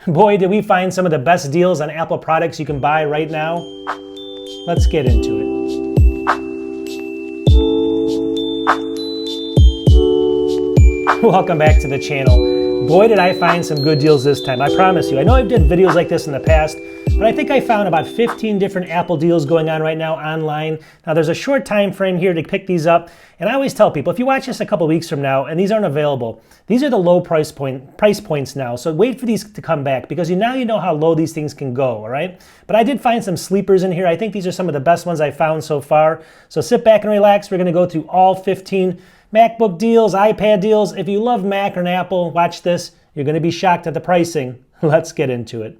Boy, did we find some of the best deals on Apple products you can buy right now. Let's get into it. Welcome back to the channel. Boy, did I find some good deals this time. I promise you. I know I've did videos like this in the past, but I think I found about 15 different Apple deals going on right now online. Now there's a short time frame here to pick these up, and I always tell people, if you watch this a couple weeks from now and these aren't available, these are the low price points now. So wait for these to come back, because now you know how low these things can go, all right? But I did find some sleepers in here. I think these are some of the best ones I found so far. So sit back and relax. We're gonna go through all 15 MacBook deals, iPad deals. If you love Mac or Apple, watch this. You're gonna be shocked at the pricing. Let's get into it.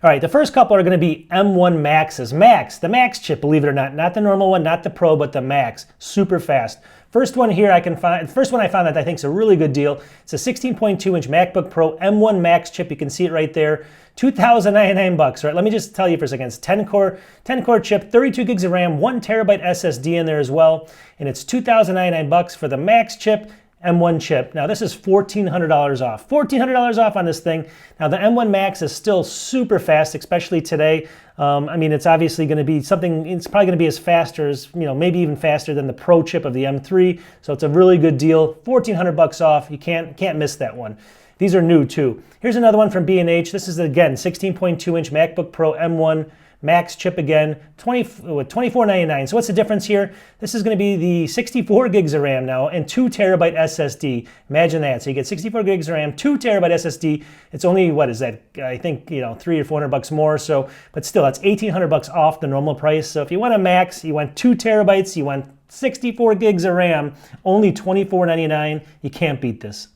All right, the first couple are going to be M1 Maxes. The Max chip, believe it or not the normal one, not the Pro, but the Max, super fast. First one here I found that I think is a really good deal. It's a 16.2-inch MacBook Pro M1 Max chip. You can see it right there, $2,099. Right, let me just tell you for a second. It's 10-core chip, 32 gigs of RAM, 1 terabyte SSD in there as well, and it's $2,099 for the Max chip. M1 chip. Now this is $1,400 off. $1,400 off on this thing. Now the M1 Max is still super fast, especially today. I mean, it's obviously going to be something, it's probably going to be as fast as, maybe even faster than the Pro chip of the M3. So it's a really good deal. $1,400 off. You can't miss that one. These are new too. Here's another one from B&H. This is again 16.2-inch MacBook Pro M1 Max chip again, $24.99. So what's the difference here? This is going to be the 64 gigs of RAM now and 2 terabyte SSD. Imagine that. So you get 64 gigs of RAM, 2 terabyte SSD. It's only, what is that? I think, $300 or $400 more. So, but still, that's $1,800 off the normal price. So if you want a Max, you want 2 terabytes, you want 64 gigs of RAM, only $24.99. You can't beat this.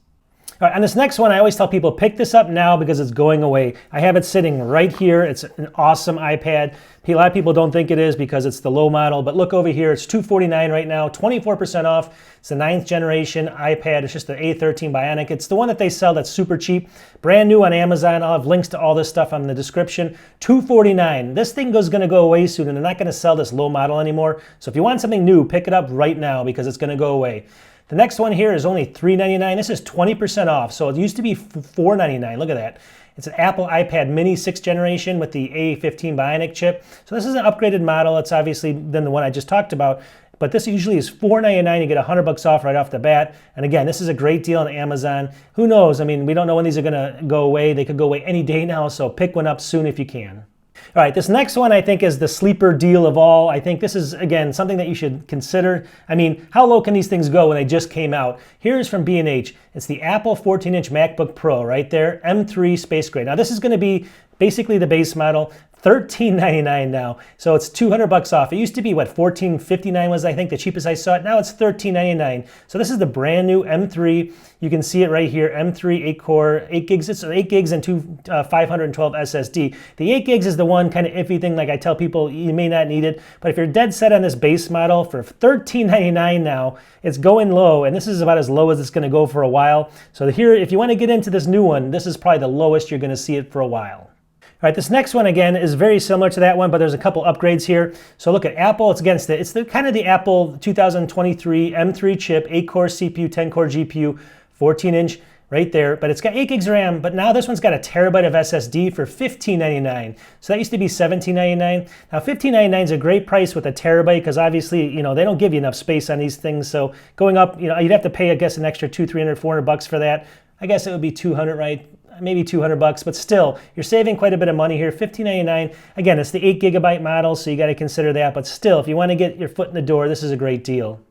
All right, on this next one, I always tell people, pick this up now because it's going away. I have it sitting right here. It's an awesome iPad. A lot of people don't think it is because it's the low model, but look over here. It's $249 right now, 24% off. It's the 9th generation iPad. It's just the A13 Bionic. It's the one that they sell that's super cheap. Brand new on Amazon. I'll have links to all this stuff in the description. $249. This thing is going to go away soon, and they're not going to sell this low model anymore. So if you want something new, pick it up right now because it's going to go away. The next one here is only $399. This is 20% off. So it used to be $499. Look at that. It's an Apple iPad mini 6th generation with the A15 Bionic chip. So this is an upgraded model. It's obviously than the one I just talked about. But this usually is $499. You get $100 off right off the bat. And again, this is a great deal on Amazon. Who knows? I mean, we don't know when these are going to go away. They could go away any day now. So pick one up soon if you can. All right, this next one I think is the sleeper deal of all. I think this is, again, something that you should consider. I mean, how low can these things go when they just came out? Here's from B&H. It's the Apple 14-inch MacBook Pro right there, M3 Space Gray. Now this is going to be basically the base model, $13.99 now. So it's $200 off. It used to be, what, $14.59 was, I think, the cheapest I saw it. Now it's $13.99. So this is the brand new M3. You can see it right here, M3 8-core, 8 gigs. It's 8 gigs and 512 SSD. The 8 gigs is the one kind of iffy thing, like I tell people, you may not need it. But if you're dead set on this base model for $13.99 now, it's going low, and this is about as low as it's going to go for a while. So here, if you want to get into this new one, this is probably the lowest you're going to see it for a while. All right, this next one again is very similar to that one, but there's a couple upgrades here. So look at Apple. It's the kind of the Apple 2023 M3 chip, 8-core CPU, 10-core GPU, 14-inch right there. But it's got 8 gigs of RAM. But now this one's got a terabyte of SSD for $15.99. So that used to be $17.99. Now $15.99 is a great price with a terabyte because obviously they don't give you enough space on these things. So going up, you'd have to pay, I guess, an extra $200, $300, $400 for that. I guess it would be $200, right? Maybe $200, but still, you're saving quite a bit of money here. $15.99. Again, it's the 8 gigabyte model, so you got to consider that. But still, if you want to get your foot in the door, this is a great deal.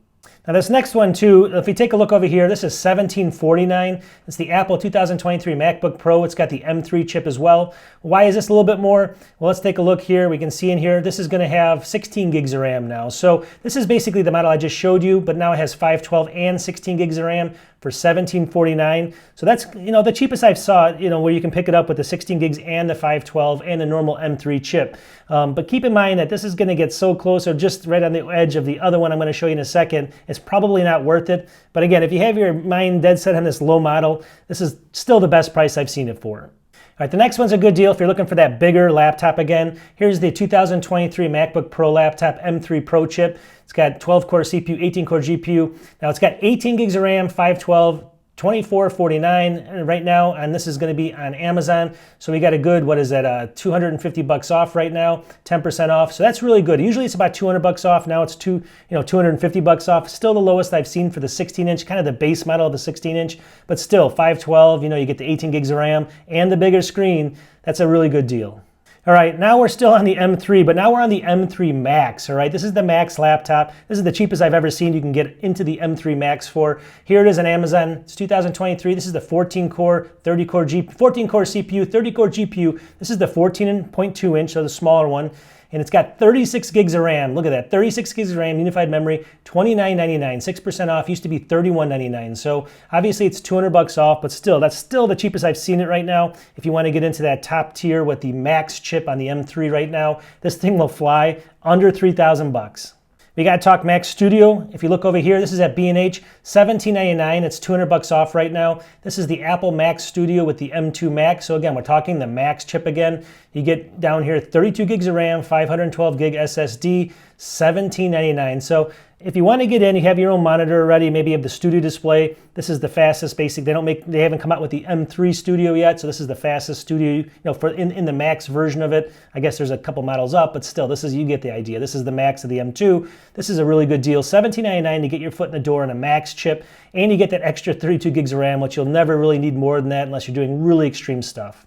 Now this next one too, if you take a look over here, this is $17.49. It's the Apple 2023 MacBook Pro. It's got the M3 chip as well. Why is this a little bit more? Well, let's take a look here. We can see in here, this is going to have 16 gigs of RAM now. So this is basically the model I just showed you, but now it has 512 and 16 gigs of RAM for $17.49. So that's, the cheapest I've saw, where you can pick it up with the 16 gigs and the 512 and the normal M3 chip. But keep in mind that this is going to get so close or just right on the edge of the other one I'm going to show you in a second. It's probably not worth it. But again, if you have your mind dead set on this low model, this is still the best price I've seen it for. All right, the next one's a good deal if you're looking for that bigger laptop again. Here's the 2023 MacBook Pro laptop M3 Pro chip. It's got 12-core CPU, 18-core GPU. Now it's got 18 gigs of RAM, 512, $24.49 right now, and this is going to be on Amazon. So we got a good, what is that, 250 bucks off right now, 10% off. So that's really good. Usually it's about 200 bucks off. Now it's 250 bucks off. Still the lowest I've seen for the 16-inch, kind of the base model of the 16-inch, but still 512. You get the 18 gigs of RAM and the bigger screen. That's a really good deal. All right, now we're still on the M3, but now we're on the M3 Max, all right? This is the Max laptop. This is the cheapest I've ever seen you can get into the M3 Max for. Here it is on Amazon. It's 2023. This is the 14-core, 14-core CPU, 30-core GPU. This is the 14.2-inch, so the smaller one. And it's got 36 gigs of RAM. Look at that, 36 gigs of RAM, unified memory, $29.99, 6% off. Used to be $31.99. So obviously it's 200 bucks off, but still, that's still the cheapest I've seen it right now. If you want to get into that top tier with the Max chip on the M3 right now, this thing will fly under 3,000 bucks. We got to talk Mac Studio. If you look over here, this is at B&H, $17.99. It's 200 bucks off right now. This is the Apple Mac Studio with the M2 Mac. So again, we're talking the Max chip again. You get down here 32 gigs of RAM, 512 gig SSD, $17.99. So if you want to get in, you have your own monitor already, maybe you have the Studio display. This is the fastest basic. They haven't come out with the M3 Studio yet, so this is the fastest Studio, for in the Max version of it. I guess there's a couple models up, but still, you get the idea. This is the Max of the M2. This is a really good deal. $17.99 to get your foot in the door on a Max chip, and you get that extra 32 gigs of RAM, which you'll never really need more than that unless you're doing really extreme stuff.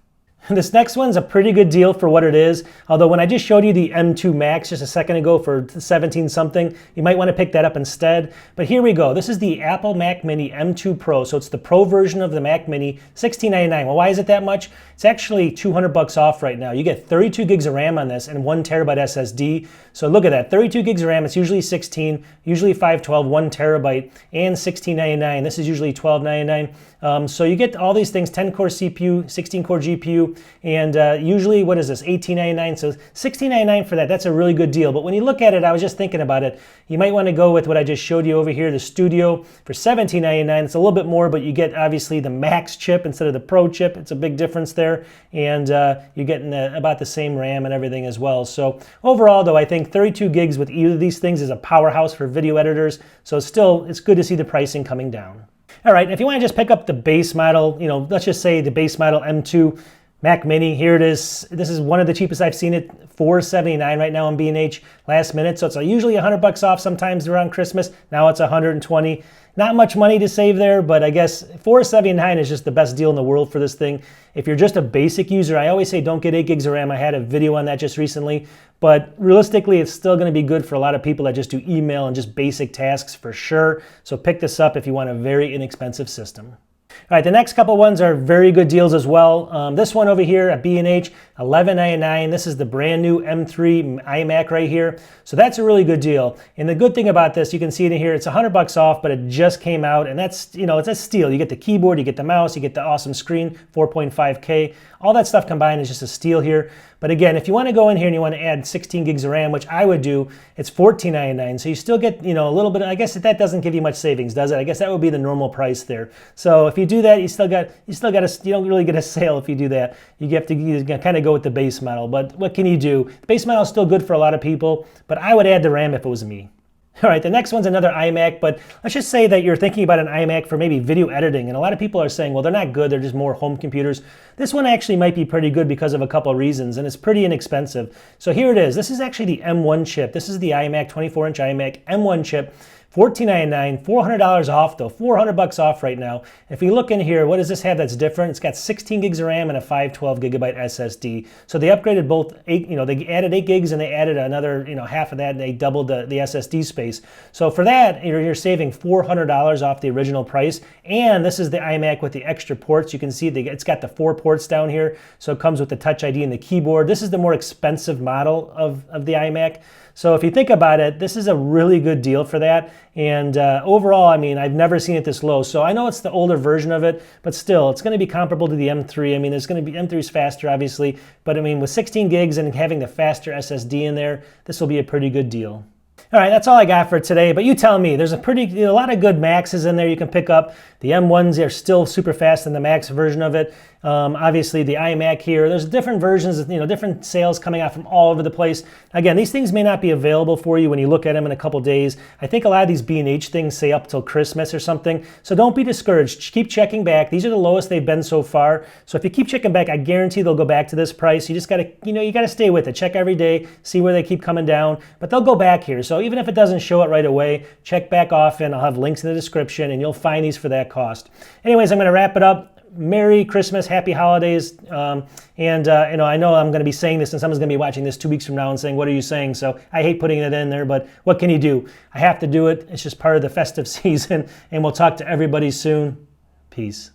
This next one's a pretty good deal for what it is, although when I just showed you the M2 Max just a second ago for 17 something, you might want to pick that up instead. But here we go. This is the Apple Mac Mini M2 Pro, so it's the Pro version of the Mac Mini, $16.99. Well, why is it that much? It's actually 200 bucks off right now. You get 32 gigs of RAM on this and 1 terabyte SSD. So look at that, 32 gigs of RAM, it's usually 16, usually 512, 1 terabyte, and $16.99. This is usually $12.99. So you get all these things, 10-core CPU, 16-core GPU, and usually, what is this, $18.99? So $16.99 for that, that's a really good deal. But when you look at it, I was just thinking about it, you might want to go with what I just showed you over here, the Studio for $17.99. It's a little bit more, but you get obviously the Max chip instead of the Pro chip. It's a big difference there, and you're getting about the same RAM and everything as well. So overall, though, I think 32 gigs with either of these things is a powerhouse for video editors. So still, it's good to see the pricing coming down. All right, if you want to just pick up the base model, let's just say the base model M2 Mac Mini, here it is. This is one of the cheapest I've seen it, $479 right now on B&H last minute. So it's usually 100 bucks off sometimes around Christmas. Now it's 120. Not much money to save there, but I guess $479 is just the best deal in the world for this thing. If you're just a basic user, I always say don't get 8 gigs of RAM. I had a video on that just recently, but realistically, it's still going to be good for a lot of people that just do email and just basic tasks for sure. So pick this up if you want a very inexpensive system. All right, the next couple ones are very good deals as well. This one over here at B&H, $11.99. This is the brand new M3 iMac right here. So that's a really good deal. And the good thing about this, you can see it in here, it's 100 bucks off, but it just came out, and that's, it's a steal. You get the keyboard, you get the mouse, you get the awesome screen, 4.5K. All that stuff combined is just a steal here. But again, if you want to go in here and you want to add 16 gigs of RAM, which I would do, it's $14.99. So you still get, a little bit. I guess that doesn't give you much savings, does it? I guess that would be the normal price there. So if you do that, you don't really get a sale if you do that. You have to kind of go with the base model. But what can you do? The base model is still good for a lot of people, but I would add the RAM if it was me. All right, the next one's another iMac, but let's just say that you're thinking about an iMac for maybe video editing, and a lot of people are saying, well, they're not good, they're just more home computers. This one actually might be pretty good because of a couple of reasons, and it's pretty inexpensive. So here it is. This is actually the M1 chip. This is the iMac, 24-inch iMac, M1 chip. $14.99, $400 off though, 400 bucks off right now. If we look in here, what does this have that's different? It's got 16 gigs of RAM and a 512 gigabyte SSD. So they upgraded both, they added 8 gigs and they added another, half of that, and they doubled the SSD space. So for that, you're saving $400 off the original price. And this is the iMac with the extra ports. You can see it's got the 4 ports down here. So it comes with the Touch ID and the keyboard. This is the more expensive model of the iMac. So if you think about it, this is a really good deal for that. And overall, I've never seen it this low. So I know it's the older version of it, but still, it's going to be comparable to the M3. There's going to be, M3's faster, obviously. But with 16 gigs and having the faster SSD in there, this will be a pretty good deal. All right, that's all I got for today, but you tell me. There's a lot of good Maxes in there you can pick up. The M1s are still super fast in the Max version of it. Obviously the iMac here. There's different versions, different sales coming out from all over the place. Again, these things may not be available for you when you look at them in a couple days. I think a lot of these B&H things say up till Christmas or something. So don't be discouraged. Keep checking back. These are the lowest they've been so far. So if you keep checking back, I guarantee they'll go back to this price. You just gotta, you gotta stay with it. Check every day, see where they keep coming down, but they'll go back here. So even if it doesn't show it right away, check back often. I'll have links in the description and you'll find these for that cost. Anyways, I'm gonna wrap it up. Merry Christmas, happy holidays, I know I'm going to be saying this and someone's going to be watching this 2 weeks from now and saying, what are you saying? So I hate putting it in there, but what can you do? I have to do it. It's just part of the festive season, and we'll talk to everybody soon. Peace.